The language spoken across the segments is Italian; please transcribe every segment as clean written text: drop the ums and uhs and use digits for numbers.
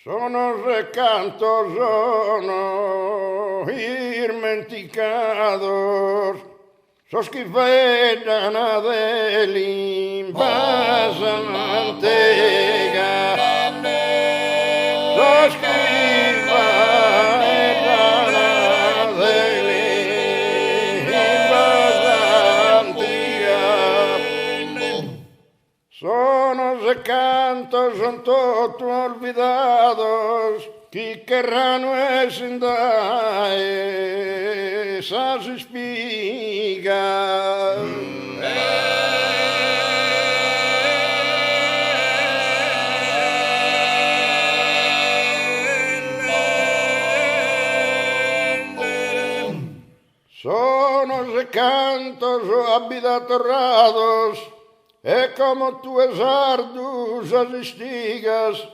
Sono recantos, sono dimenticados, sos que veran a delim mantega, sos que veran a delim mantega. Sono recantos, son todos olvidados, que querrán dar esas espigas. Sono recantos, abidatorrados, e como tu esardus as estigas,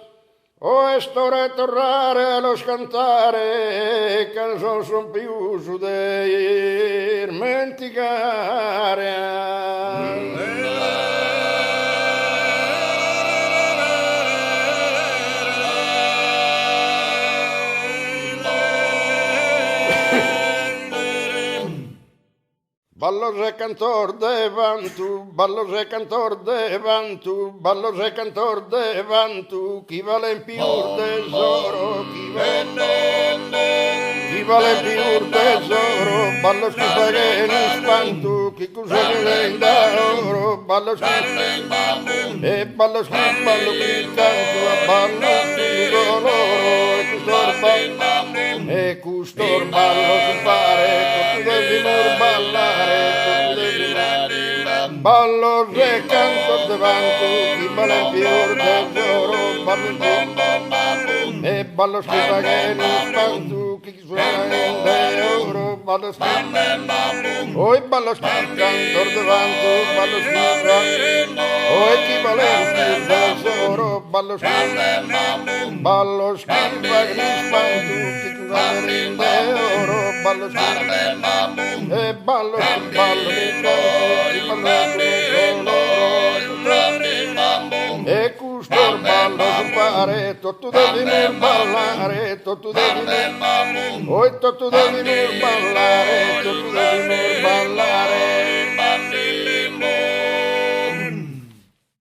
o estou a torrar a los cantare, canções son piuso de mentigare. Ballos e cantor devantu, ballos e cantor devantu, ballos e cantor devantu, chi vale più tesoro, chi vale più tesoro, ballos che pagano spantu, chi cosa ne d'oro, ballos che ballo che canto, ballo che doloro, e custor ballo si pare, tu devi ballare. Ballo e canto davanti, chi vale più tesoro, e ballo che pagano spantu, chi suona in d'oro, ballo oi ballo che canto davanti, ballo oi chi vale più tesoro, ballo che pagano spantu, chi suona in d'oro, ballo e ballo e custor ballo si pare, tu devi ballare, tu devi oi tu devi ballare, tu devi ballare.